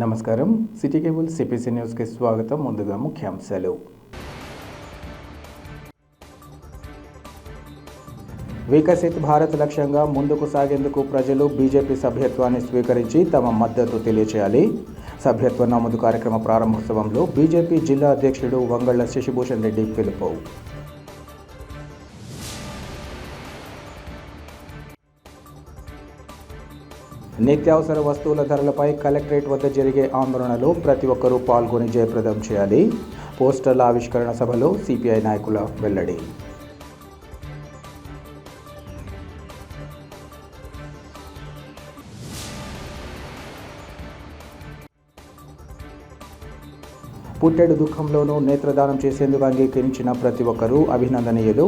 నమస్కారం. City cable CPC న్యూస్కి స్వాగతం. ముందుగా ముఖ్యాంశాలు. వికసిత్ భారత్ లక్ష్యంగా ముందుకు సాగేందుకు ప్రజలు బీజేపీ సభ్యత్వాన్ని స్వీకరించి తమ మద్దతు తెలియజేయాలి. సభ్యత్వ నమోదు కార్యక్రమ ప్రారంభోత్సవంలో బీజేపీ జిల్లా అధ్యక్షుడు వంగళ్ల శశిభూషణ్ రెడ్డి పిలుపు. నిత్యావసర వస్తువుల ధరలపై కలెక్టరేట్ వద్ద జరిగే ఆందోళనలో ప్రతి ఒక్కరూ పాల్గొని జయప్రదం చేయాలి. పోస్టర్ల ఆవిష్కరణ సభలో సిపిఐ నాయకుల వెల్లడి. పుట్టెడు దుఃఖంలోనూ నేత్రదానం చేసేందుకు అంగీకరించిన ప్రతి ఒక్కరూ అభినందనీయులు.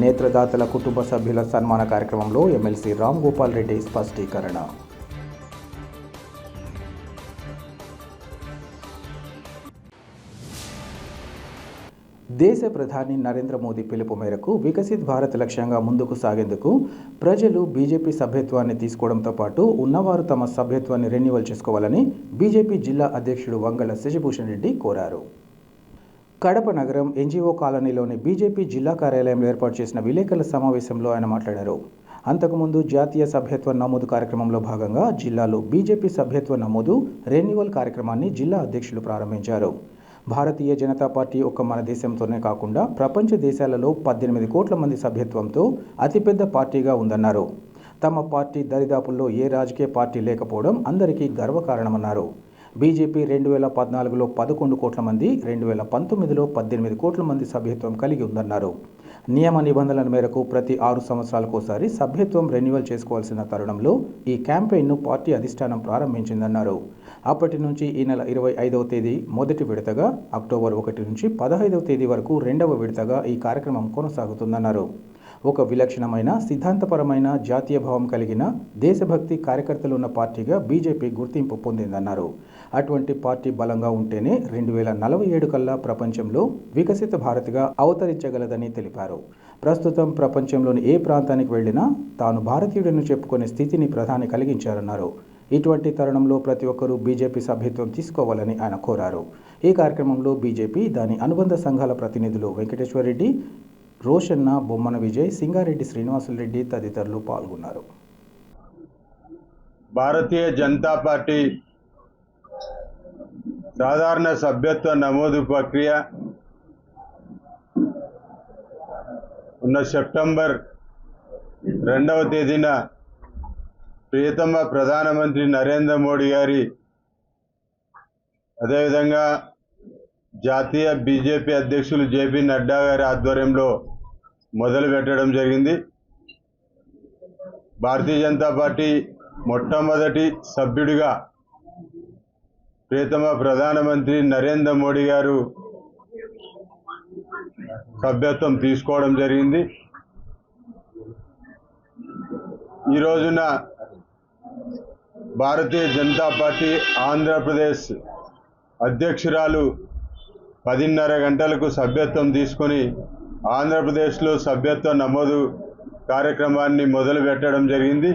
నేత్రదాతల కుటుంబ సభ్యుల సన్మాన కార్యక్రమంలో ఎమ్మెల్సీ రామ్ గోపాల్ రెడ్డి స్పష్టీకరణ. దేశ ప్రధాని నరేంద్ర మోదీ పిలుపు మేరకు వికసిత్ భారత్ లక్ష్యంగా ముందుకు సాగేందుకు ప్రజలు బీజేపీ సభ్యత్వాన్ని తీసుకోవడంతో పాటు ఉన్నవారు తమ సభ్యత్వాన్ని రెన్యువల్ చేసుకోవాలని బీజేపీ జిల్లా అధ్యక్షుడు వంగళ్ల శశిభూషణ్ రెడ్డి కోరారు. కడప నగరం ఎన్జీఓ కాలనీలోని బీజేపీ జిల్లా కార్యాలయంలో ఏర్పాటు చేసిన విలేకరుల సమావేశంలో ఆయన మాట్లాడారు. అంతకుముందు జాతీయ సభ్యత్వ నమోదు కార్యక్రమంలో భాగంగా జిల్లాలో బీజేపీ సభ్యత్వ నమోదు రెన్యువల్ కార్యక్రమాన్ని జిల్లా అధ్యక్షులు ప్రారంభించారు. భారతీయ జనతా పార్టీ ఒక్క మన దేశంతోనే కాకుండా ప్రపంచ దేశాలలో 18 కోట్ల మంది సభ్యత్వంతో అతిపెద్ద పార్టీగా ఉందన్నారు. తమ పార్టీ దరిదాపుల్లో ఏ రాజకీయ పార్టీ లేకపోవడం అందరికీ గర్వకారణమన్నారు. బీజేపీ 2014లో 11 కోట్ల మంది, 2019లో 18 కోట్ల మంది సభ్యత్వం కలిగి ఉందన్నారు. నియమ నిబంధనల మేరకు ప్రతి 6 సంవత్సరాలకోసారి సభ్యత్వం రెన్యువల్ చేసుకోవాల్సిన తరుణంలో ఈ క్యాంపెయిన్ను పార్టీ అధిష్టానం ప్రారంభించిందన్నారు. అప్పటి నుంచి ఈ నెల 25వ తేదీ మొదటి విడతగా, అక్టోబర్ 1 నుంచి 15వ తేదీ వరకు రెండవ విడతగా ఈ కార్యక్రమం కొనసాగుతుందన్నారు. ఒక విలక్షణమైన సిద్ధాంతపరమైన జాతీయ భావం కలిగిన దేశభక్తి కార్యకర్తలు ఉన్న పార్టీగా బీజేపీ గుర్తింపు పొందిందన్నారు. అటువంటి పార్టీ బలంగా ఉంటేనే 2047 కల్లా ప్రపంచంలో వికసిత భారత్గా అవతరించగలదని తెలిపారు. ప్రస్తుతం ప్రపంచంలోని ఏ ప్రాంతానికి వెళ్లినా తాను భారతీయుడని చెప్పుకునే స్థితిని ప్రధాని కలిగించారన్నారు. ఇటువంటి తరుణంలో ప్రతి ఒక్కరూ బీజేపీ సభ్యత్వం తీసుకోవాలని ఆయన కోరారు. ఈ కార్యక్రమంలో బీజేపీ, దాని అనుబంధ సంఘాల ప్రతినిధులు వెంకటేశ్వరరెడ్డి, రోషన్న, బొమ్మన విజయ్, సింగారెడ్డి శ్రీనివాసులరెడ్డి తదితరులు పాల్గొన్నారు. భారతీయ జనతా పార్టీ సాధారణ సభ్యత్వ నమోదు ప్రక్రియ ఉన్న సెప్టెంబర్ 2వ తేదీన ప్రియతమ ప్రధానమంత్రి నరేంద్ర మోడీ గారి, అదేవిధంగా జాతీయ బీజేపీ అధ్యక్షులు జేపీ నడ్డా గారి ఆధ్వర్యంలో మొదలు పెట్టడం జరిగింది. భారతీయ జనతా పార్టీ మొట్టమొదటి సభ్యుడిగా ప్రియతమ ప్రధానమంత్రి నరేంద్ర మోడీ గారు సభ్యత్వం తీసుకోవడం జరిగింది. ఈ రోజున భారతీయ జనతా పార్టీ ఆంధ్రప్రదేశ్ అధ్యక్షురాలు 10:30 గంటలకు సభ్యత్వం తీసుకొని ఆంధ్రప్రదేశ్లో సభ్యత్వ నమోదు కార్యక్రమాన్ని మొదలు పెట్టడం జరిగింది.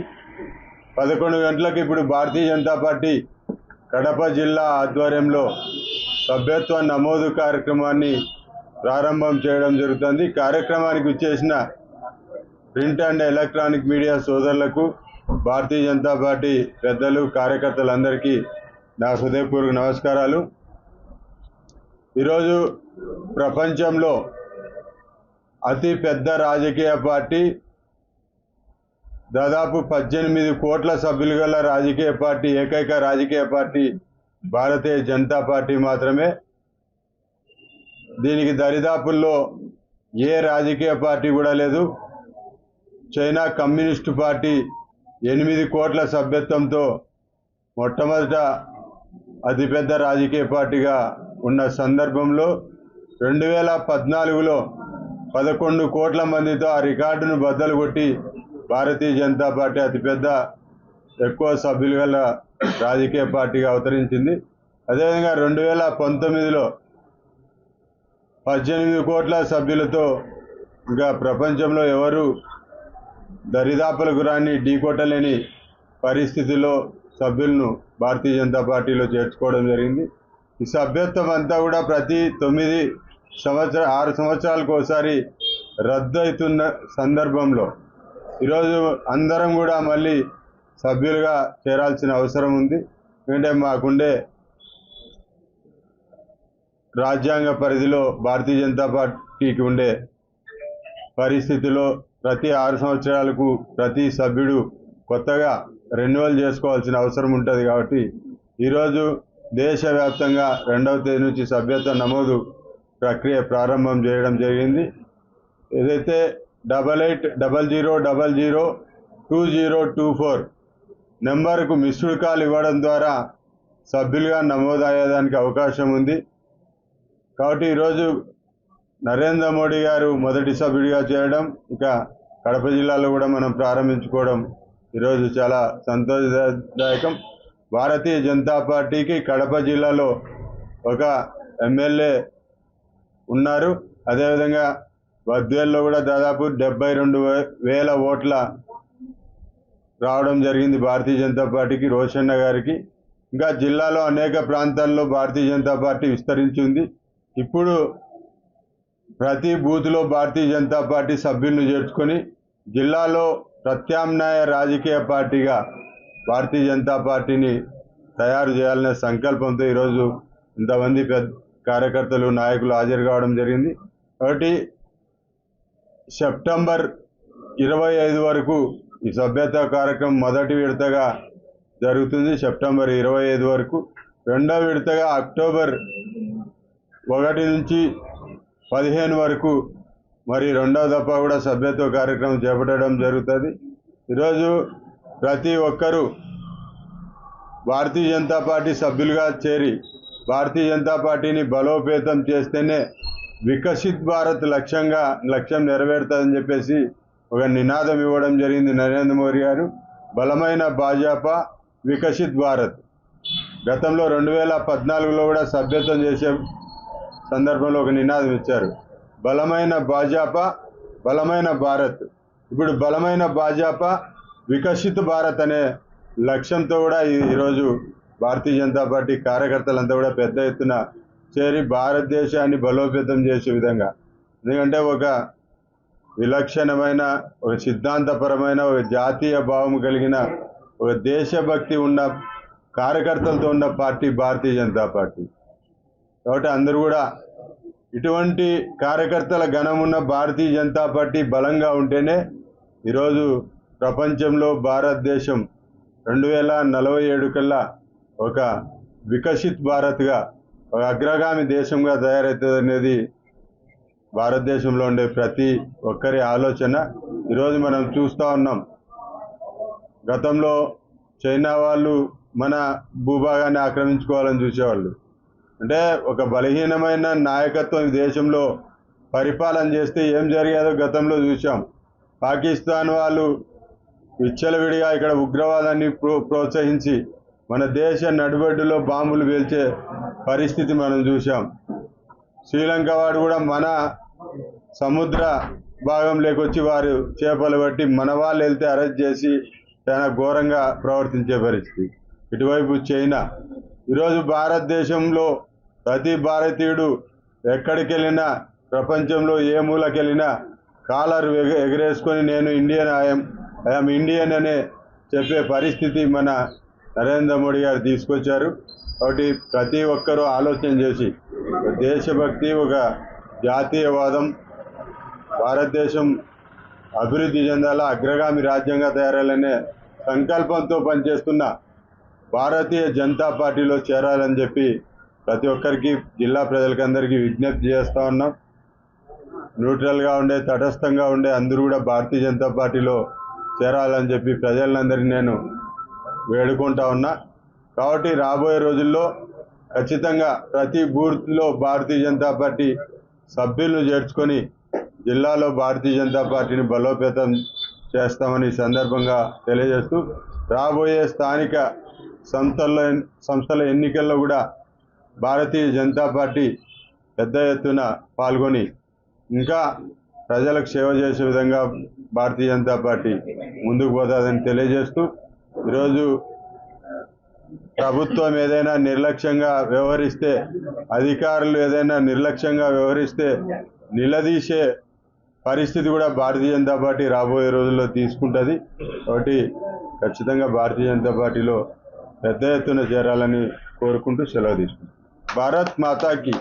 11 గంటలకు ఇప్పుడు భారతీయ జనతా పార్టీ కడప జిల్లా ఆధ్వర్యంలో సభ్యత్వ నమోదు కార్యక్రమాన్ని ప్రారంభం చేయడం జరుగుతుంది. కార్యక్రమానికి వచ్చేసిన ప్రింట్ అండ్ ఎలక్ట్రానిక్ మీడియా సోదరులకు, భారతీయ జనతా పార్టీ పెద్దలు, కార్యకర్తలందరికీ నా హృదయపూర్వక నమస్కారాలు. ఈరోజు ప్రపంచంలో అతి పెద్ద రాజకీయ పార్టీ, దాదాపు 18 కోట్ల సభ్యులు గల రాజకీయ పార్టీ, ఏకైక రాజకీయ పార్టీ భారతీయ జనతా పార్టీ మాత్రమే. దీనికి దరిదాపుల్లో ఏ రాజకీయ పార్టీ కూడా లేదు. చైనా కమ్యూనిస్టు పార్టీ 8 కోట్ల సభ్యత్వంతో మొట్టమొదట అతిపెద్ద రాజకీయ పార్టీగా ఉన్న సందర్భంలో 2014లో 11 కోట్ల మందితో ఆ రికార్డును బద్దలు కొట్టి భారతీయ జనతా పార్టీ అతిపెద్ద, ఎక్కువ సభ్యులు గల రాజకీయ పార్టీగా అవతరించింది. అదేవిధంగా 2019లో 18 కోట్ల సభ్యులతో ఇంకా ప్రపంచంలో ఎవరు దరిదాపులకు రాని ఢీకొట్టలేని పరిస్థితిలో సభ్యులను భారతీయ జనతా పార్టీలో చేర్చుకోవడం జరిగింది. ఈ సభ్యత్వం అంతా కూడా ప్రతి 6 సంవత్సరాలకు ఒకసారి రద్దు అవుతున్న సందర్భంలో ఈరోజు అందరం కూడా మళ్ళీ సభ్యులుగా చేరాల్సిన అవసరం ఉంది. ఎందుకంటే మాకుండే రాజ్యాంగ పరిధిలో భారతీయ జనతా పార్టీకి ఉండే పరిస్థితిలో ప్రతి 6 సంవత్సరాలకు ప్రతి సభ్యుడు కొత్తగా రెన్యువల్ చేసుకోవాల్సిన అవసరం ఉంటుంది. కాబట్టి ఈరోజు దేశవ్యాప్తంగా 2వ తేదీ నుంచి సభ్యత్వ నమోదు ప్రక్రియ ప్రారంభం చేయడం జరిగింది. ఏదైతే 8800002024 నెంబర్కు మిస్డ్ కాల్ ఇవ్వడం ద్వారా సభ్యులుగా నమోదయ్యేదానికి అవకాశం ఉంది. కాబట్టి ఈరోజు నరేంద్ర మోడీ గారు మొదటి సభ్యుడిగా చేయడం, ఇక కడప జిల్లాలో కూడా మనం ప్రారంభించుకోవడం ఈరోజు చాలా సంతోషదాయకం. భారతీయ జనతా పార్టీకి కడప జిల్లాలో ఒక ఎమ్మెల్యే ఉన్నారు. అదేవిధంగా బద్వేల్లో కూడా దాదాపు 72,000 ఓట్ల రావడం జరిగింది భారతీయ జనతా పార్టీకి, రోషన్న గారికి. ఇంకా జిల్లాలో అనేక ప్రాంతాల్లో భారతీయ జనతా పార్టీ విస్తరించి ఉంది. ఇప్పుడు ప్రతి బూత్లో భారతీయ జనతా పార్టీ సభ్యులను చేర్చుకొని జిల్లాలో ప్రత్యామ్నాయ రాజకీయ పార్టీగా భారతీయ జనతా పార్టీని తయారు చేయాలనే సంకల్పంతో ఈరోజు ఇంతమంది కార్యకర్తలు నాయకులు హాజరు కావడం జరిగింది. కాబట్టి సెప్టెంబర్ 25 వరకు ఈ సభ్యత కార్యక్రమం మొదటి విడతగా జరుగుతుంది. సెప్టెంబర్ 25 వరకు. రెండవ విడతగా అక్టోబర్ 1 నుంచి 15 వరకు మరి రెండవ దఫా కూడా సభ్యత్వ కార్యక్రమం చేపట్టడం జరుగుతుంది. ఈరోజు ప్రతి ఒక్కరూ భారతీయ జనతా పార్టీ సభ్యులుగా చేరి భారతీయ జనతా పార్టీని బలోపేతం చేస్తేనే వికసిత్ భారత్ లక్ష్యం నెరవేరుతుందని చెప్పేసి ఒక నినాదం ఇవ్వడం జరిగింది నరేంద్ర మోడీ గారు. బలమైన భాజపా వికసిత్ భారత్. గతంలో 2014లో కూడా సభ్యత్వం చేసే సందర్భంలో ఒక నినాదం ఇచ్చారు, బలమైన భాజపా బలమైన భారత్. ఇప్పుడు బలమైన భాజపా వికసిత్ భారత్ అనే లక్ష్యంతో కూడా ఈరోజు భారతీయ జనతా పార్టీ కార్యకర్తలంతా కూడా పెద్ద ఎత్తున చేరి భారతదేశాన్ని బలోపేతం చేసే విధంగా, ఎందుకంటే ఒక విలక్షణమైన, ఒక సిద్ధాంతపరమైన, ఒక జాతీయ భావం కలిగిన, ఒక దేశభక్తి ఉన్న కార్యకర్తలతో ఉన్న పార్టీ భారతీయ జనతా పార్టీ. కాబట్టి అందరూ కూడా ఇటువంటి కార్యకర్తల గణమున్న భారతీయ జనతా పార్టీ బలంగా ఉంటేనే ఈరోజు ప్రపంచంలో భారతదేశం 2047 కల్లా ఒక వికసిత్ భారత్గా, ఒక అగ్రగామి దేశంగా తయారవుతుంది అనేది భారతదేశంలో ఉండే ప్రతి ఒక్కరి ఆలోచన. ఈరోజు మనం చూస్తూ ఉన్నాం, గతంలో చైనా వాళ్ళు మన భూభాగాన్ని ఆక్రమించుకోవాలని చూసేవాళ్ళు. అంటే ఒక బలహీనమైన నాయకత్వం ఈ దేశంలో పరిపాలన చేస్తే ఏం జరిగేదో గతంలో చూసాం. పాకిస్తాన్ వాళ్ళు విచ్చలవిడిగా ఇక్కడ ఉగ్రవాదాన్ని ప్రోత్సహించి మన దేశ నడిబొడ్డులో బాంబులు పేల్చే పరిస్థితి మనం చూసాం. శ్రీలంక వాడు కూడా మన సముద్ర భాగంలోకి వచ్చి వారు చేపలు పట్టి మన వాళ్ళు వెళ్తే అరెస్ట్ చేసి చాలా ఘోరంగా ప్రవర్తించే పరిస్థితి. ఇటువైపు చైనా. ఈరోజు భారతదేశంలో ప్రతి భారతీయుడు ఎక్కడికి వెళ్ళినా, ప్రపంచంలో ఏ మూలకి వెళ్ళినా కాలర్ ఎగరేసుకొని నేను ఇండియన్ ఐఎమ్ ఇండియన్ అనే చెప్పే పరిస్థితి మన నరేంద్ర మోడీ గారు తీసుకొచ్చారు. కాబట్టి ప్రతి ఒక్కరూ ఆలోచన చేసి దేశభక్తి, ఒక జాతీయవాదం, భారతదేశం అభివృద్ధి చెందాలా, అగ్రగామి రాజ్యంగా తయారాలనే సంకల్పంతో పనిచేస్తున్న భారతీయ జనతా పార్టీలో చేరాలని చెప్పి ప్రతి ఒక్కరికి, జిల్లా ప్రజలకందరికీ విజ్ఞప్తి చేస్తూ ఉన్నాం. న్యూట్రల్గా ఉండే, తటస్థంగా ఉండే అందరూ కూడా భారతీయ జనతా పార్టీలో చేరాలని చెప్పి ప్రజలందరినీ నేను వేడుకుంటా ఉన్నా. కాబట్టి రాబోయే రోజుల్లో ఖచ్చితంగా ప్రతి బూత్లో భారతీయ జనతా పార్టీ సభ్యులను చేర్చుకొని జిల్లాలో భారతీయ జనతా పార్టీని బలోపేతం చేస్తామని ఈ సందర్భంగా తెలియజేస్తూ, రాబోయే స్థానిక సంస్థల ఎన్నికల్లో కూడా భారతీయ జనతా పార్టీ పెద్ద ఎత్తున పాల్గొని ఇంకా ప్రజలకు సేవ చేసే విధంగా భారతీయ జనతా పార్టీ ముందుకు పోతుందని తెలియజేస్తూ, ఈరోజు ప్రభుత్వం ఏదైనా నిర్లక్ష్యంగా వ్యవహరిస్తే, అధికారులు ఏదైనా నిర్లక్ష్యంగా వ్యవహరిస్తే నిలదీసే పరిస్థితి కూడా భారతీయ జనతా పార్టీ రాబోయే రోజుల్లో తీసుకుంటుంది. కాబట్టి ఖచ్చితంగా భారతీయ జనతా పార్టీలో పెద్ద ఎత్తున చేరాలని కోరుకుంటూ సెలవు తీసుకుంటాం. భారత్ మాతాకి.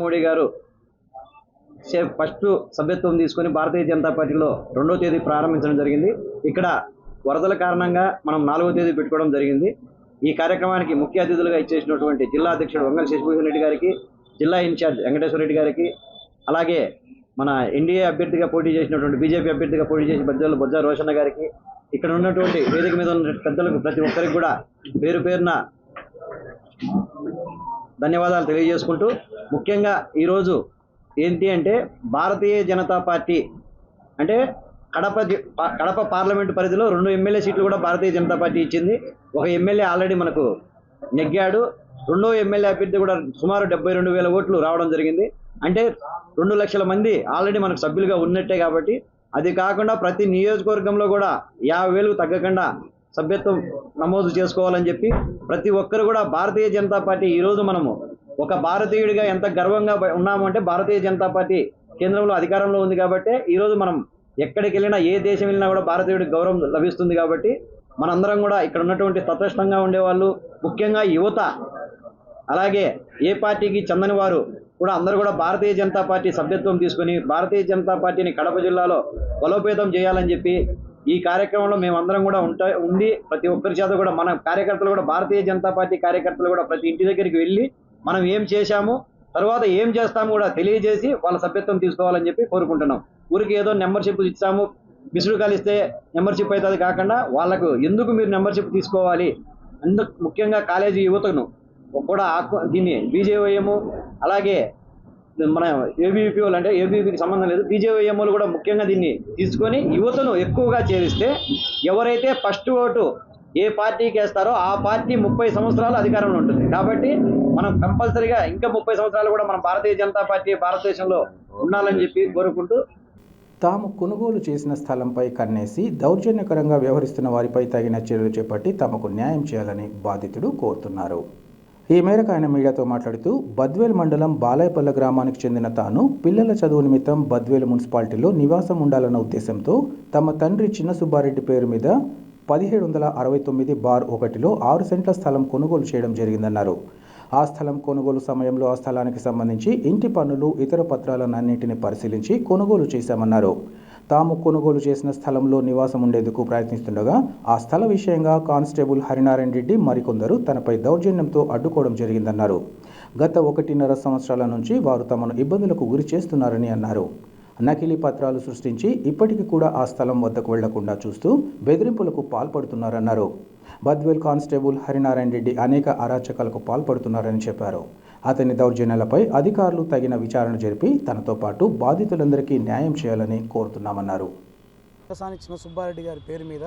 మోడీ గారు ఫస్ట్ సభ్యత్వం తీసుకొని భారతీయ జనతా పార్టీలో 2వ తేదీ ప్రారంభించడం జరిగింది. ఇక్కడ వరదల కారణంగా మనం 4వ తేదీ పెట్టుకోవడం జరిగింది. ఈ కార్యక్రమానికి ముఖ్య అతిథులుగా ఇచ్చేసినటువంటి జిల్లా అధ్యక్షుడు వంగల శశిభూషణ్ రెడ్డి గారికి, జిల్లా ఇన్ఛార్జ్ వెంకటేశ్వర రెడ్డి గారికి, అలాగే మన ఎన్డీఏ అభ్యర్థిగా పోటీ చేసినటువంటి బీజేపీ అభ్యర్థిగా పోటీ చేసిన బొజ్జ రోషన్న గారికి, ఇక్కడ ఉన్నటువంటి వేదిక మీద ఉన్న పెద్దలకు ప్రతి ఒక్కరికి కూడా పేరు పేరున ధన్యవాదాలు తెలియజేసుకుంటూ, ముఖ్యంగా ఈరోజు ఏంటి అంటే భారతీయ జనతా పార్టీ అంటే కడప పార్లమెంటు పరిధిలో 2 ఎమ్మెల్యే సీట్లు కూడా భారతీయ జనతా పార్టీ ఇచ్చింది. ఒక ఎమ్మెల్యే ఆల్రెడీ మనకు నెగ్గాడు. 2వ ఎమ్మెల్యే అభ్యర్థి కూడా సుమారు 72,000 ఓట్లు రావడం జరిగింది. అంటే 2 లక్షల మంది ఆల్రెడీ మనకు సభ్యులుగా ఉన్నట్టే. కాబట్టి అది కాకుండా ప్రతి నియోజకవర్గంలో కూడా 50,000కు తగ్గకుండా సభ్యత్వం నమోదు చేసుకోవాలని చెప్పి ప్రతి ఒక్కరు కూడా భారతీయ జనతా పార్టీ ఈరోజు మనము ఒక భారతీయుడిగా ఎంత గర్వంగా ఉన్నాము అంటే భారతీయ జనతా పార్టీ కేంద్రంలో అధికారంలో ఉంది కాబట్టి ఈరోజు మనం ఎక్కడికి వెళ్ళినా ఏ దేశం వెళ్ళినా కూడా భారతీయుడికి గౌరవం లభిస్తుంది. కాబట్టి మనందరం కూడా ఇక్కడ ఉన్నటువంటి తటస్థంగా ఉండేవాళ్ళు, ముఖ్యంగా యువత, అలాగే ఏ పార్టీకి చెందని వారు కూడా అందరూ కూడా భారతీయ జనతా పార్టీ సభ్యత్వం తీసుకొని భారతీయ జనతా పార్టీని కడప జిల్లాలో బలోపేతం చేయాలని చెప్పి ఈ కార్యక్రమంలో మేమందరం కూడా ఉండి ప్రతి ఒక్కరి చేత కూడా మన కార్యకర్తలు కూడా భారతీయ జనతా పార్టీ కార్యకర్తలు కూడా ప్రతి ఇంటి దగ్గరికి వెళ్ళి మనం ఏం చేశాము, తర్వాత ఏం చేస్తాము కూడా తెలియజేసి వాళ్ళ సభ్యత్వం తీసుకోవాలని చెప్పి కోరుకుంటున్నాం. ఊరికి ఏదో మెంబర్షిప్ ఇచ్చాము, మిస్డ్ కాల్ ఇస్తే మెంబర్షిప్ అవుతుంది కాకుండా వాళ్ళకు ఎందుకు మీరు మెంబర్షిప్ తీసుకోవాలి, అందుకు ముఖ్యంగా కాలేజీ యువతను కూడా దీన్ని బీజేవైఎం, అలాగే మన ఏబీపీఓలు అంటే ఏబీపీకి సంబంధం లేదు, బీజేవైఎంలు కూడా ముఖ్యంగా దీన్ని తీసుకొని యువతను ఎక్కువగా చేరిస్తే ఎవరైతే ఫస్ట్ ఓటు ఏ పార్టీకి వేస్తారో ఆ పార్టీ 30 సంవత్సరాలు అధికారంలో ఉంటుంది. కాబట్టి మనం కంపల్సరీగా ఇంకా 30 సంవత్సరాలు కూడా మనం భారతీయ జనతా పార్టీ భారతదేశంలో ఉండాలని చెప్పి కోరుకుంటూ, తాము కొనుగోలు చేసిన స్థలంపై కన్నేసి దౌర్జన్యకరంగా వ్యవహరిస్తున్న వారిపై తగిన చర్యలు చేపట్టి తమకు న్యాయం చేయాలని బాధితుడు కోరుతున్నారు. ఈ మేరకు ఆయన మీడియాతో మాట్లాడుతూ బద్వేల్ మండలం బాలాయపల్లె గ్రామానికి చెందిన తాను పిల్లల చదువు నిమిత్తం బద్వేల్ మున్సిపాలిటీలో నివాసం ఉండాలన్న ఉద్దేశంతో తమ తండ్రి చిన్న సుబ్బారెడ్డి పేరు మీద 1769/1లో 6 సెంట్ల స్థలం కొనుగోలు చేయడం జరిగిందన్నారు. ఆ స్థలం కొనుగోలు సమయంలో ఆ స్థలానికి సంబంధించి ఇంటి పన్నులు, ఇతర పత్రాలన్నింటినీ పరిశీలించి కొనుగోలు చేశామన్నారు. తాము కొనుగోలు చేసిన స్థలంలో నివాసం ఉండేందుకు ప్రయత్నిస్తుండగా ఆ స్థల విషయంగా కానిస్టేబుల్ హరినారాయణ రెడ్డి మరికొందరు తనపై దౌర్జన్యంతో అడ్డుకోవడం జరిగిందన్నారు. గత 1.5 సంవత్సరాల నుంచి వారు తమను ఇబ్బందులకు గురి చేస్తున్నారని అన్నారు. నకిలీ పత్రాలు సృష్టించి ఇప్పటికీ కూడా ఆ స్థలం వద్దకు వెళ్లకుండా చూస్తూ బెదిరింపులకు పాల్పడుతున్నారన్నారు. బద్వేల్ కానిస్టేబుల్ హరినారాయణ రెడ్డి అనేక అరాచకాలకు పాల్పడుతున్నారని చెప్పారు. అతని దౌర్జన్యాలపై అధికారులు తగిన విచారణ జరిపి తనతో పాటు బాధితులందరికీ న్యాయం చేయాలని కోరుతున్నామన్నారు. చిన్న సుబ్బారెడ్డి గారి పేరు మీద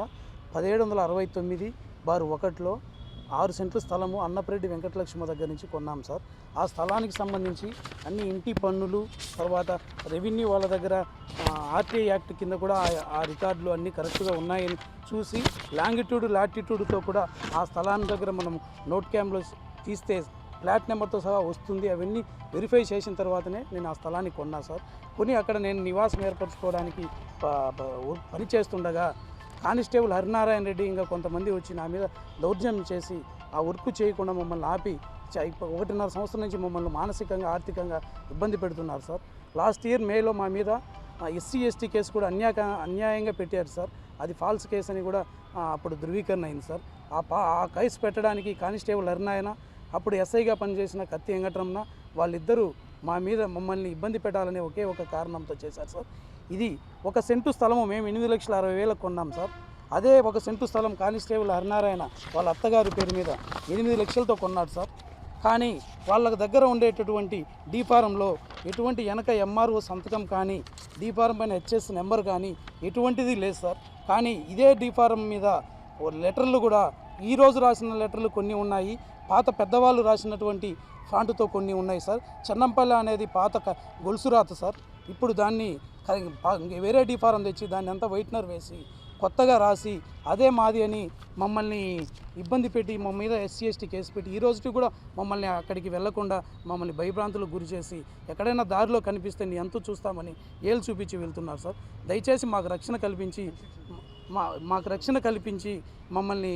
1769/1లో 6 సెంట్ల స్థలము అన్నపరెడ్డి వెంకటలక్ష్మి దగ్గర నుంచి కొన్నాం సార్. ఆ స్థలానికి సంబంధించి అన్ని ఇంటి పన్నులు, తర్వాత రెవెన్యూ వాళ్ళ దగ్గర ఆర్టీఐ యాక్ట్ కింద కూడా ఆ రికార్డులు అన్నీ కరెక్ట్గా ఉన్నాయని చూసి లాంగిట్యూడ్ లాటిట్యూడ్తో కూడా ఆ స్థలాన్ని దగ్గర మనం నోట్ క్యామ్లో తీస్తే ఫ్లాట్ నెంబర్తో సహా వస్తుంది. అవన్నీ వెరిఫై చేసిన తర్వాతనే నేను ఆ స్థలాన్ని కొన్నా సార్. కొని అక్కడ నేను నివాసం ఏర్పరచుకోవడానికి పని చేస్తుండగా కానిస్టేబుల్ హరినారాయణ రెడ్డి ఇంకా కొంతమంది వచ్చి నా మీద దౌర్జన్యం చేసి ఆ వర్క్ చేయకుండా మమ్మల్ని ఆపి 1.5 సంవత్సరం నుంచి మమ్మల్ని మానసికంగా, ఆర్థికంగా ఇబ్బంది పెడుతున్నారు సార్. లాస్ట్ ఇయర్ మేలో మా మీద SC/ST కేసు కూడా అన్యాయంగా పెట్టారు సార్. అది ఫాల్స్ కేసు అని కూడా అప్పుడు ధృవీకరణ అయింది సార్. ఆ కేసు పెట్టడానికి కానిస్టేబుల్ హరినారాయణ, అప్పుడు ఎస్ఐగా పనిచేసిన కత్తి వెంకటరమణ, వాళ్ళిద్దరూ మమ్మల్ని ఇబ్బంది పెట్టాలనే ఒకే ఒక కారణంతో చేశారు సార్. ఇది 1 సెంటు స్థలము మేము 8,60,000 కొన్నాం సార్. అదే 1 సెంటు స్థలం కానిస్టేబుల్ హరినారాయణ వాళ్ళ అత్తగారి పేరు మీద 8 లక్షలతో కొన్నాడు సార్. కానీ వాళ్ళ దగ్గర ఉండేటటువంటి డీ ఫారంలో ఎటువంటి వెనక MRO సంతకం కానీ, డీ ఫారం పైన HS నెంబర్ కానీ ఎటువంటిది లేదు సార్. కానీ ఇదే డీ ఫారం మీద లెటర్లు కూడా ఈరోజు రాసిన లెటర్లు కొన్ని ఉన్నాయి, పాత పెద్దవాళ్ళు రాసినటువంటి ఫాంటుతో కొన్ని ఉన్నాయి సార్. చెన్నంపల్లి అనేది పాత గొలుసు రాత సార్. ఇప్పుడు దాన్ని వేరే డీ ఫారం తెచ్చి దాన్ని అంతా వైట్నర్ వేసి కొత్తగా రాసి అదే మాది అని మమ్మల్ని ఇబ్బంది పెట్టి మా మీద ఎస్సీ ఎస్టీ కేసు పెట్టి ఈ రోజుకి కూడా మమ్మల్ని అక్కడికి వెళ్లకుండా మమ్మల్ని భయభ్రాంతులకు గురి చేసి ఎక్కడైనా దారిలో కనిపిస్తే నీ అంతు చూస్తామని ఏళ్ళు చూపించి వెళ్తున్నారు సార్. దయచేసి మాకు రక్షణ కల్పించి మమ్మల్ని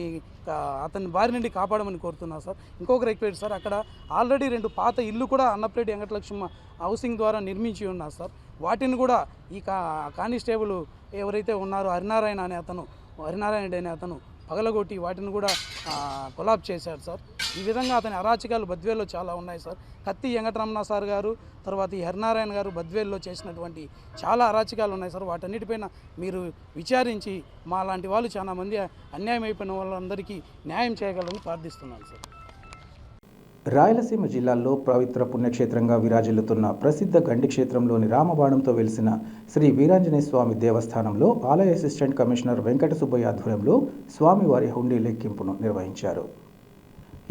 అతని బారి నుండి కాపాడమని కోరుతున్నారు సార్. ఇంకొక రిక్వెస్ట్ సార్, అక్కడ ఆల్రెడీ 2 పాత ఇల్లు కూడా అన్నప్రెడ్డి వెంకటలక్ష్మ హౌసింగ్ ద్వారా నిర్మించి ఉన్నారు సార్. వాటిని కూడా ఈ కానిస్టేబుల్ ఎవరైతే ఉన్నారో హరినారాయణ అనే అతను పగలగొట్టి వాటిని కూడా కొలాబ్ చేశారు సార్. ఈ విధంగా అతని అరాచకాలు బద్వేల్లో చాలా ఉన్నాయి సార్. కత్తి వెంకటరమణ సార్ గారు, తర్వాత ఈ హరినారాయణ గారు బద్వేల్లో చేసినటువంటి చాలా అరాచకాలు ఉన్నాయి సార్. వాటన్నిటిపైన మీరు విచారించి మా లాంటి వాళ్ళు చాలా మంది అన్యాయం అయిపోయిన వాళ్ళందరికీ న్యాయం చేయగలరని ప్రార్థిస్తున్నాను సార్. రాయలసీమ జిల్లాల్లో పవిత్ర పుణ్యక్షేత్రంగా విరాజిల్లుతున్న ప్రసిద్ధ గండి క్షేత్రంలోని రామబాణంతో వెలిసిన శ్రీ వీరాంజనేయ స్వామి దేవస్థానంలో ఆలయ అసిస్టెంట్ కమిషనర్ వెంకట సుబ్బయ్య ఆధ్వర్యంలో స్వామివారి హుండీ లెక్కింపును నిర్వహించారు.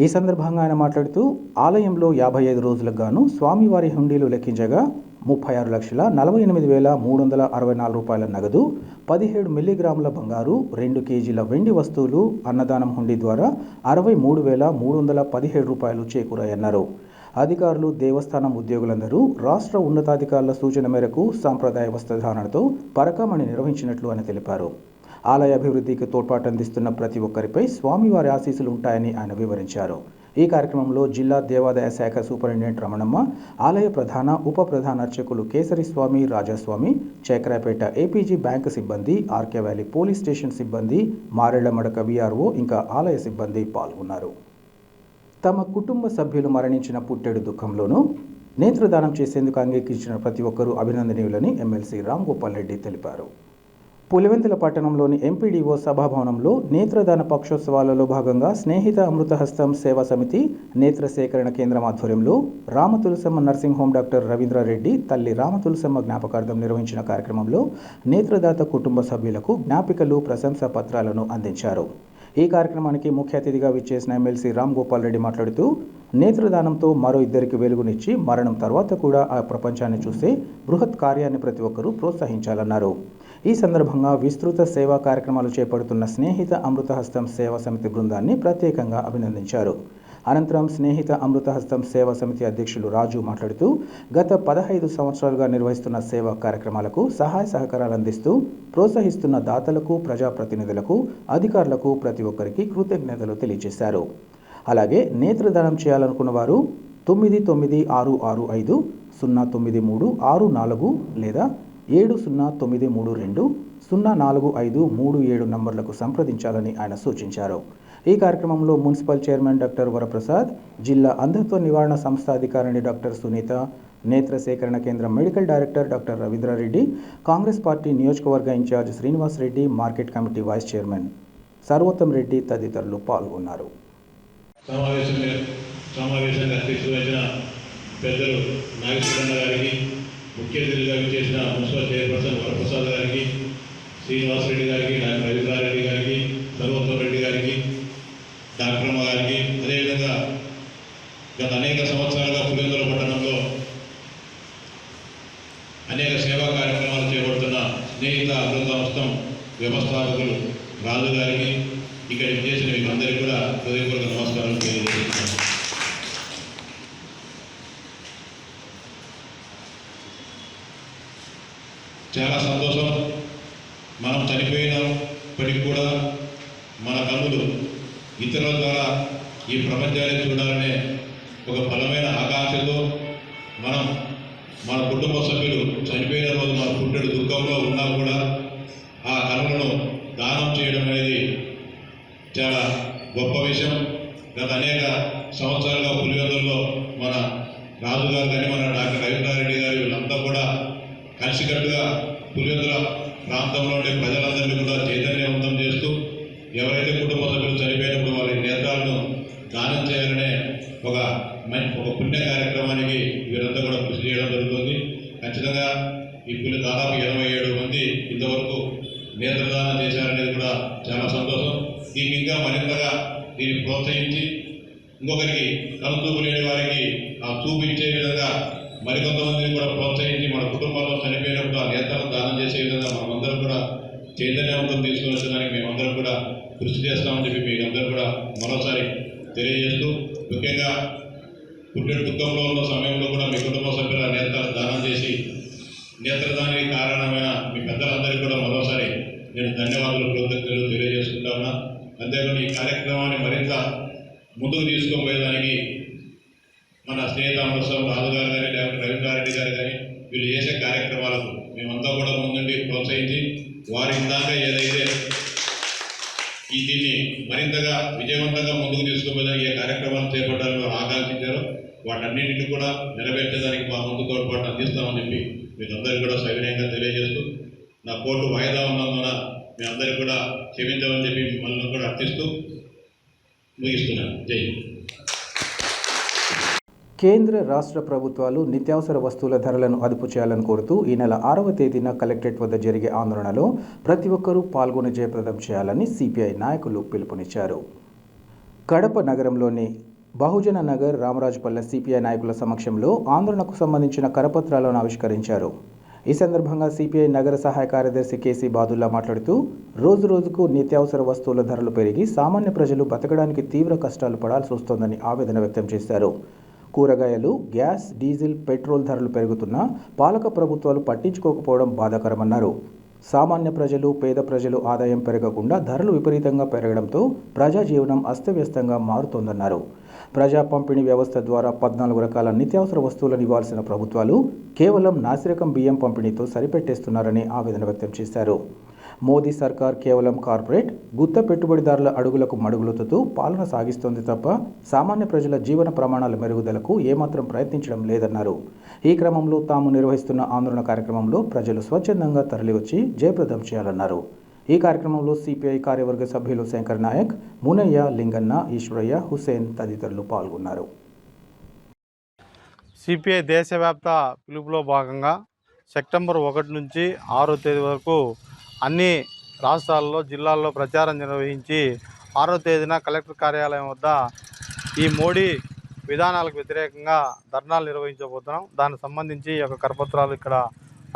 ఈ సందర్భంగా ఆయన మాట్లాడుతూ ఆలయంలో 55 రోజులకు గాను స్వామివారి హుండీలు లెక్కించగా 36,48,364 రూపాయల నగదు, 17 మిల్లీగ్రాముల బంగారు, 2 కేజీల వెండి వస్తువులు అన్నదానం హుండీ ద్వారా 63,317 రూపాయలు చేకూరాయన్నారు. అధికారులు, దేవస్థానం ఉద్యోగులందరూ రాష్ట్ర ఉన్నతాధికారుల సూచన మేరకు సాంప్రదాయ వస్త్రధారణతో పరకామణి నిర్వహించినట్లు ఆయన తెలిపారు. ఆలయ అభివృద్ధికి తోడ్పాటు అందిస్తున్న ప్రతి ఒక్కరిపై స్వామివారి ఆశీస్సులు ఉంటాయని ఆయన వివరించారు. ఈ కార్యక్రమంలో జిల్లా దేవాదాయ శాఖ సూపరింటెండెంట్ రమణమ్మ, ఆలయ ప్రధాన, ఉప ప్రధాన అర్చకులు కేసరి స్వామి, రాజస్వామి, చక్రాపేట ఏపీజీ బ్యాంకు సిబ్బంది, ఆర్కే వ్యాలీ పోలీస్ స్టేషన్ సిబ్బంది, మారెళ్లమడక వీఆర్ఓ ఇంకా ఆలయ సిబ్బంది పాల్గొన్నారు. తమ కుటుంబ సభ్యులు మరణించిన పుట్టెడు దుఃఖంలోనూ నేత్రదానం చేసేందుకు అంగీకరించిన ప్రతి ఒక్కరూ అభినందనీయులని ఎమ్మెల్సీ రామ్ గోపాల్ రెడ్డి తెలిపారు. పులివెందుల పట్టణంలోని ఎంపీడీఓ సభాభవనంలో నేత్రదాన పక్షోత్సవాలలో భాగంగా స్నేహిత అమృతహస్తం సేవా సమితి నేత్ర సేకరణ కేంద్రం ఆధ్వర్యంలో Ramatulasamma nursing home doctor Ravindra Reddy తల్లి రామతులసమ్మ జ్ఞాపకార్థం నిర్వహించిన కార్యక్రమంలో నేత్రదాత కుటుంబ సభ్యులకు జ్ఞాపికలు, ప్రశంసా పత్రాలను అందించారు. ఈ కార్యక్రమానికి ముఖ్య అతిథిగా విచ్చేసిన ఎమ్మెల్సీ రామ్ గోపాల్ రెడ్డి మాట్లాడుతూ నేత్రదానంతో మరో 2 వెలుగునిచ్చి మరణం తర్వాత కూడా ఆ ప్రపంచాన్ని చూసే బృహత్ కార్యాన్ని ప్రతి ఒక్కరూ ప్రోత్సహించాలన్నారు. ఈ సందర్భంగా విస్తృత సేవా కార్యక్రమాలు చేపడుతున్న స్నేహిత అమృతహస్తం సేవా సమితి బృందాన్ని ప్రత్యేకంగా అభినందించారు. అనంతరం స్నేహిత అమృతహస్తం సేవా సమితి అధ్యక్షులు రాజు మాట్లాడుతూ గత 15 సంవత్సరాలుగా నిర్వహిస్తున్న సేవా కార్యక్రమాలకు సహాయ సహకారాలు అందిస్తూ ప్రోత్సహిస్తున్న దాతలకు, ప్రజాప్రతినిధులకు, అధికారులకు ప్రతి ఒక్కరికి కృతజ్ఞతలు తెలియజేశారు. అలాగే నేత్రదానం చేయాలనుకున్న వారు 99650936 లేదా 7093204537 నంబర్లకు సంప్రదించాలని ఆయన సూచించారు. ఈ కార్యక్రమంలో మున్సిపల్ చైర్మన్ డాక్టర్ వరప్రసాద్, జిల్లా అంధత్వ నివారణ సంస్థ అధికారిణి డాక్టర్ సునీత, నేత్ర సేకరణ కేంద్రం medical director doctor Ravindra Reddy, Congress party నియోజకవర్గ incharge Srinivas Reddy, market committee vice chairman Sarvottam Reddy తదితరులు పాల్గొన్నారు. సమావేశాన్ని అధ్యక్షులైన పెద్దలు నాగేశ్వరన్న గారికి, ముఖ్య అతిథిగా చేసిన మున్సిపల్ చైర్పర్సన్ వరప్రసాద్ గారికి, శ్రీనివాస్ రెడ్డి గారికి, డాక్టర్ రవీంద్రారెడ్డి గారికి, సర్వోత్తం రెడ్డి గారికి, డాక్టర్ అమ్మ గారికి, అదేవిధంగా గత అనేక సంవత్సరాలుగా పులివెందుల పట్టణంలో అనేక సేవా కార్యక్రమాలు చేపడుతున్న స్నేహిత అమృతహస్తం వ్యవస్థాపకులు రాజు గారికి, ఇక్కడికి చేసిన వీళ్ళందరికీ కూడా హృదయపూర్వక నమస్కారాలు తెలియజేస్తున్నాను. చాలా సంతోషం. మనం చనిపోయినప్పటికీ కూడా మన కన్నులు ఇతరుల ద్వారా ఈ ప్రపంచాన్ని చూడాలనే ఒక బలమైన ఆకాంక్షతో మనం మన కుటుంబ సభ్యులు చనిపోయిన రోజు మన పుట్టెడు దుఃఖంలో ఉన్నా కూడా ఆ కన్నులను దానం చేయడం అనేది చాలా గొప్ప విషయం. గత అనేక సంవత్సరాలుగా పులివెందులలో మన రాజు గారు కానీ, మన డాక్టర్ రవీంద్రారెడ్డి గారు వీళ్ళంతా కూడా కలిసికట్టుగా పులివెందుల ప్రాంతంలో ఉండే ప్రజలందరినీ కూడా చైతన్యవంతం చేస్తూ ఎవరైతే కుటుంబ సభ్యులు చనిపోయినప్పుడు వారి నేత్రాలను దానం చేయాలనే ఒక పుణ్య కార్యక్రమానికి వీరంతా కూడా కృషి చేయడం జరుగుతుంది. ఖచ్చితంగా ఇప్పుడు దాదాపు 87 మంది ఇంతవరకు నేత్రదానం చేశారనేది కూడా చాలా సంతోషం. దీన్ని ఇంకా మరింతగా దీన్ని ప్రోత్సహించి ఇంకొకరికి కనుచూపు లేని వారికి ఆ చూపు ఇచ్చే విధంగా మరికొంతమందిని కూడా ప్రోత్సహించి మన కుటుంబంలో చనిపోయినప్పుడు ఆ నేత్రాలను దానం చేసే విధంగా మనమందరం కూడా చైతన్యవంతం తీసుకొని వచ్చేదానికి మేమందరం కూడా కృషి చేస్తామని చెప్పి మీకు అందరూ కూడా మరోసారి తెలియజేస్తూ, ముఖ్యంగా పుట్టిన దుఃఖంలో ఉన్న సమయంలో కూడా మీ కుటుంబ సభ్యుల నేత్రాలు దానం చేసి నేత్రదానికి కారణమైన మీ పెద్దలందరికీ కూడా మరోసారి నేను ధన్యవాదాలు, కృతజ్ఞతలు తెలియజేసుకుంటా ఉన్నా. అంతేకాని ఈ కార్యక్రమాన్ని మరింత ముందుకు తీసుకుపోయేదానికి మన స్నేహిత అమృత్సరం రాజు గారు కానీ లేకపోతే రవీంద్రారెడ్డి గారు కానీ వీళ్ళు చేసే కార్యక్రమాలకు మేమంతా కూడా ముందుండి ప్రోత్సహించి వారి ఇందాక ఏదైతే దీన్ని మరింతగా విజయవంతంగా ముందుకు తీసుకుపోయేదానికి ఏ కార్యక్రమాలు చేపట్టాలని వారు ఆకాంక్షించారో వాటన్నింటినీ కూడా నెరవేర్చడానికి మా ముందు తోడ్పాటు అందిస్తామని చెప్పి మీకు అందరికీ కూడా సవినయంగా తెలియజేస్తూ, నా కోర్టు వాయిదా ఉన్నందున మీ అందరికీ కూడా క్షమించమని చెప్పి మిమ్మల్ని కూడా అర్థిస్తూ ముగిస్తున్నాను. జై హింద్. కేంద్ర రాష్ట్ర ప్రభుత్వాలు నిత్యావసర వస్తువుల ధరలను అదుపు చేయాలని కోరుతూ ఈ నెల 6వ తేదీన కలెక్టరేట్ వద్ద జరిగే ఆందోళనలో ప్రతి ఒక్కరూ పాల్గొని జయప్రదం చేయాలని సిపిఐ నాయకులు పిలుపునిచ్చారు. కడప నగరంలోని బహుజన నగర్ రామరాజుపల్లె సిపిఐ నాయకుల సమక్షంలో ఆందోళనకు సంబంధించిన కరపత్రాలను ఆవిష్కరించారు. ఈ సందర్భంగా సిపిఐ నగర సహాయ కార్యదర్శి కేసీ బాదుల్లా మాట్లాడుతూ, రోజురోజుకు నిత్యావసర వస్తువుల ధరలు పెరిగి సామాన్య ప్రజలు బతకడానికి తీవ్ర కష్టాలు పడాల్సి వస్తోందని ఆవేదన వ్యక్తం చేశారు. కూరగాయలు, గ్యాస్, డీజిల్, పెట్రోల్ ధరలు పెరుగుతున్నా పాలక ప్రభుత్వాలు పట్టించుకోకపోవడం బాధాకరమన్నారు. సామాన్య ప్రజలు, పేద ప్రజలు ఆదాయం పెరగకుండా ధరలు విపరీతంగా పెరగడంతో ప్రజా జీవనం అస్తవ్యస్తంగా మారుతోందన్నారు. ప్రజా పంపిణీ వ్యవస్థ ద్వారా 14 రకాల నిత్యావసర వస్తువులను ఇవ్వాల్సిన ప్రభుత్వాలు కేవలం నాసిరకం బియ్యం పంపిణీతో సరిపెట్టేస్తున్నారని ఆవేదన వ్యక్తం చేశారు. మోదీ సర్కార్ కేవలం కార్పొరేట్, గుత్త పెట్టుబడిదారుల అడుగులకు మడుగులొత్తుతూ పాలన సాగిస్తోంది తప్ప సామాన్య ప్రజల జీవన ప్రమాణాల మెరుగుదలకు ఏమాత్రం ప్రయత్నించడం లేదన్నారు. ఈ క్రమంలో తాము నిర్వహిస్తున్న ఆందోళన కార్యక్రమంలో ప్రజలు స్వచ్ఛందంగా తరలివచ్చి జయప్రదం చేయాలన్నారు. ఈ కార్యక్రమంలో సిపిఐ కార్యవర్గ సభ్యులు శంకర్ నాయక్, మునయ్య, లింగన్న, ఈశ్వరయ్య, హుసేన్ తదితరులు పాల్గొన్నారు. సిపిఐ దేశవ్యాప్త పిలుపులో భాగంగా సెప్టెంబర్ 1 నుంచి 6వ తేదీ వరకు అన్ని రాష్ట్రాల్లో, జిల్లాల్లో ప్రచారం నిర్వహించి 6వ తేదీన కలెక్టర్ కార్యాలయం వద్ద ఈ మోడీ విధానాలకు వ్యతిరేకంగా ధర్నాలు నిర్వహించబోతున్నాం. దానికి సంబంధించి ఒక కరపత్రాలు ఇక్కడ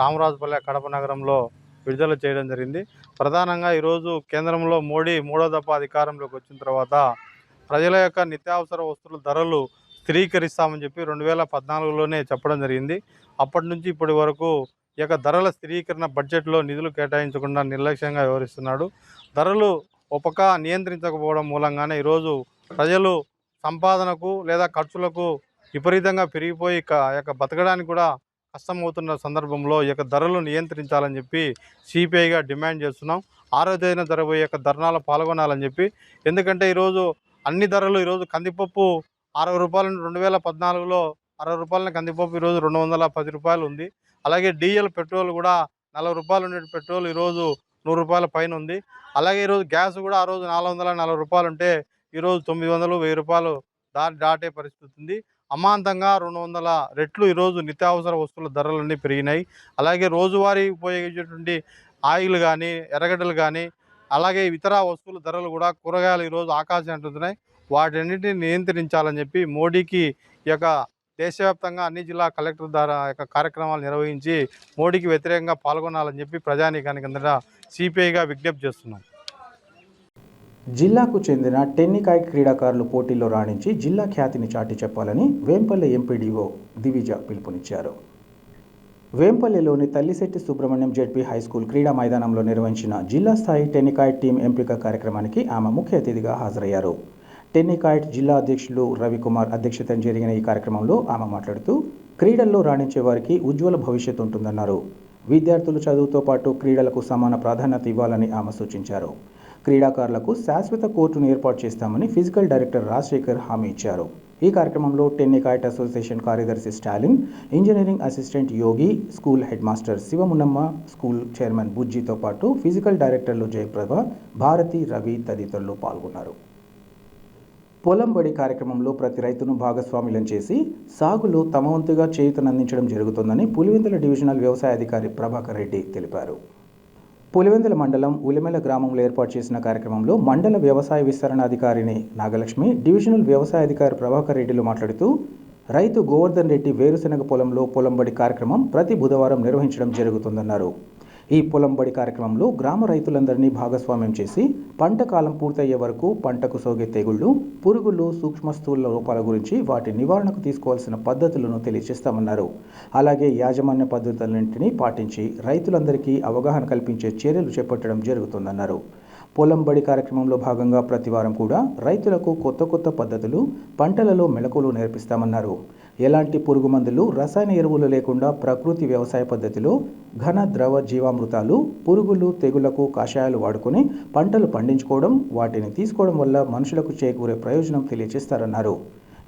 రామరాజుపల్లె కడప నగరంలో విడుదల చేయడం జరిగింది. ప్రధానంగా ఈరోజు కేంద్రంలో మోడీ 3వ దఫా అధికారంలోకి వచ్చిన తర్వాత ప్రజల యొక్క నిత్యావసర వస్తువుల ధరలు స్థిరీకరిస్తామని చెప్పి 2014లోనే చెప్పడం జరిగింది. అప్పటి నుంచి ఇప్పటి వరకు ఈ యొక్క ధరల స్థిరీకరణ బడ్జెట్లో నిధులు కేటాయించకుండా నిర్లక్ష్యంగా వ్యవహరిస్తున్నాడు. ధరలు ఒక నియంత్రించకపోవడం మూలంగానే ఈరోజు ప్రజలు సంపాదనకు లేదా ఖర్చులకు విపరీతంగా పెరిగిపోయి యొక్క బతకడానికి కూడా కష్టమవుతున్న సందర్భంలో ఈ యొక్క ధరలు నియంత్రించాలని చెప్పి సిపిఐగా డిమాండ్ చేస్తున్నాం. 6వ తేదీన జరగబోయే యొక్క ధర్నాలో పాల్గొనాలని చెప్పి. ఎందుకంటే ఈరోజు అన్ని ధరలు, ఈరోజు కందిపప్పు 60 రూపాయలు 2014లో 60 రూపాయల కందిపప్పు ఈరోజు 210 రూపాయలు ఉంది. అలాగే డీజిల్, పెట్రోల్ కూడా 40 రూపాయలు ఉండే పెట్రోల్ ఈరోజు 100 రూపాయల పైన ఉంది. అలాగే ఈరోజు గ్యాస్ కూడా ఆ రోజు 440 రూపాయలు ఉంటే ఈరోజు 900, 1000 రూపాయలు దాటే పరిస్థితి ఉంది. అమాంతంగా 200 రెట్లు ఈరోజు నిత్యావసర వస్తువుల ధరలన్నీ పెరిగినాయి. అలాగే రోజువారీ ఉపయోగించేటువంటి ఆయిల్ కానీ, ఎర్రగడ్డలు కానీ, అలాగే ఇతర వస్తువుల ధరలు కూడా, కూరగాయలు ఈరోజు ఆకాశం అంటున్నాయి. వాటన్నిటిని నియంత్రించాలని చెప్పి మోడీకి ఈ యొక్క దేశవ్యాప్తంగా అన్ని జిల్లా కలెక్టర్ ద్వారా యొక్క కార్యక్రమాలు నిర్వహించి మోడీకి వ్యతిరేకంగా పాల్గొనాలని చెప్పి ప్రజానీకానికి అందరూ సిపిఐగా విజ్ఞప్తి చేస్తున్నాం. జిల్లాకు చెందిన టెన్నికాయ్ క్రీడాకారులు పోటీల్లో రాణించి జిల్లా ఖ్యాతిని చాటి చెప్పాలని వేంపల్లె ఎంపీడీఓ దివిజ పిలుపునిచ్చారు. వేంపల్లెలోని తల్లిశెట్టి సుబ్రహ్మణ్యం జెడ్పీ హైస్కూల్ క్రీడా మైదానంలో నిర్వహించిన జిల్లా స్థాయి టెన్నికాయ్ టీం ఎంపిక కార్యక్రమానికి ఆమె ముఖ్య అతిథిగా హాజరయ్యారు. టెన్నికాయ్ జిల్లా అధ్యక్షులు రవికుమార్ అధ్యక్షతన జరిగిన ఈ కార్యక్రమంలో ఆమె మాట్లాడుతూ, క్రీడల్లో రాణించే వారికి ఉజ్వల భవిష్యత్తు ఉంటుందన్నారు. విద్యార్థులు చదువుతో పాటు క్రీడలకు సమాన ప్రాధాన్యత ఇవ్వాలని ఆమె సూచించారు. క్రీడాకారులకు శాశ్వత కోర్టును ఏర్పాటు చేస్తామని ఫిజికల్ డైరెక్టర్ రాజశేఖర్ హామీ ఇచ్చారు. ఈ కార్యక్రమంలో టెన్నికాయట్ అసోసియేషన్ కార్యదర్శి Stalin, engineering assistant Yogi, school head master Sivamunnamma, school chairman బుజ్జితో పాటు ఫిజికల్ డైరెక్టర్లు జయప్రభ, భారతి, రవి తదితరులు పాల్గొన్నారు. పొలం బడి కార్యక్రమంలో ప్రతి రైతును భాగస్వాములను చేసి సాగులో తమ వంతుగా చేయూతనందించడం జరుగుతుందని పులివెందుల డివిజనల్ వ్యవసాయ అధికారి ప్రభాకర్ రెడ్డి తెలిపారు. పులివెందుల మండలం ఉలిమెల గ్రామంలో ఏర్పాటు చేసిన కార్యక్రమంలో మండల వ్యవసాయ విస్తరణ అధికారిని నాగలక్ష్మి, డివిజనల్ వ్యవసాయ అధికారి ప్రభాకర్ రెడ్డిలు మాట్లాడుతూ, రైతు గోవర్ధన్ రెడ్డి వేరుశెనగ పొలంలో పొలంబడి కార్యక్రమం ప్రతి బుధవారం నిర్వహించడం జరుగుతుందన్నారు. ఈ పొలం బడి కార్యక్రమంలో గ్రామ రైతులందరినీ భాగస్వామ్యం చేసి పంట కాలం పూర్తయ్యే వరకు పంటకు సోకే తెగుళ్లు, పురుగులు, సూక్ష్మస్థూల లోపాల గురించి వాటి నివారణకు తీసుకోవాల్సిన పద్ధతులను తెలియజేస్తామన్నారు. అలాగే యాజమాన్య పద్ధతులన్నింటినీ పాటించి రైతులందరికీ అవగాహన కల్పించే చర్యలు చేపట్టడం జరుగుతుందన్నారు. పొలం బడి కార్యక్రమంలో భాగంగా ప్రతివారం కూడా రైతులకు కొత్త పద్ధతులు, పంటలలో మెళకువలు నేర్పిస్తామన్నారు. ఎలాంటి పురుగు మందులు, రసాయన ఎరువులు లేకుండా ప్రకృతి వ్యవసాయ పద్ధతిలో ఘన ద్రవ జీవామృతాలు, పురుగులు, తెగుళ్లకు కషాయాలు వాడుకొని పంటలు పండించుకోవడం, వాటిని తీసుకోవడం వల్ల మనుషులకు చేకూరే ప్రయోజనం తెలియజేస్తారన్నారు.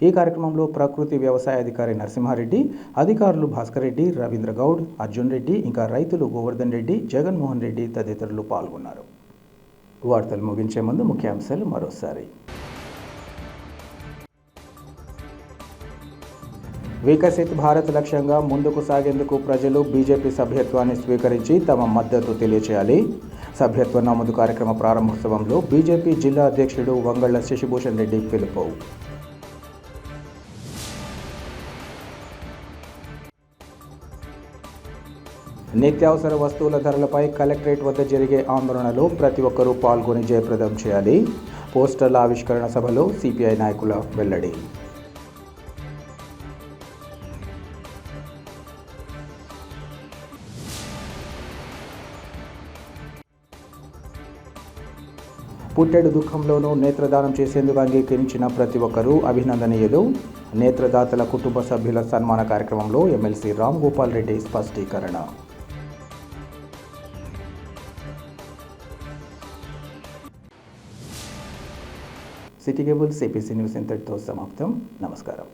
ఈ కార్యక్రమంలో ప్రకృతి వ్యవసాయ అధికారి నరసింహారెడ్డి, అధికారులు భాస్కర్ రెడ్డి, రవీంద్ర గౌడ్, అర్జున్ రెడ్డి, ఇంకా రైతులు గోవర్ధన్ రెడ్డి, జగన్మోహన్ రెడ్డి తదితరులు పాల్గొన్నారు. వార్తలు ముగించే ముందు ముఖ్యాంశాలు మరోసారి. వికసిత్ భారత్ లక్ష్యంగా ముందుకు సాగేందుకు ప్రజలు బీజేపీ సభ్యత్వాన్ని స్వీకరించి తమ మద్దతు తెలియజేయాలి. సభ్యత్వ నమోదు కార్యక్రమ ప్రారంభోత్సవంలో బీజేపీ జిల్లా అధ్యక్షుడు వంగళ్ల శశిభూషణ్ రెడ్డి పిలుపు. నిత్యావసర వస్తువుల ధరలపై కలెక్టరేట్ వద్ద జరిగే ఆందోళనలో ప్రతి ఒక్కరూ పాల్గొని జయప్రదం చేయాలి. పోస్టర్ల ఆవిష్కరణ సభలో సిపిఐ నాయకుల వెల్లడి. పుట్టెడు దుఃఖంలోనూ నేత్రదానం చేసేందుకు అంగీకరించిన ప్రతి ఒక్కరూ అభినందనీయులు. నేత్రదాతల కుటుంబ సభ్యుల సన్మాన కార్యక్రమంలో ఎమ్మెల్సీ రామ్ గోపాల్ రెడ్డి స్పష్టీకరణ. సిటీ కేబుల్ సిపిసి న్యూస్ ఇంతటితో సమాప్తం. నమస్కారం.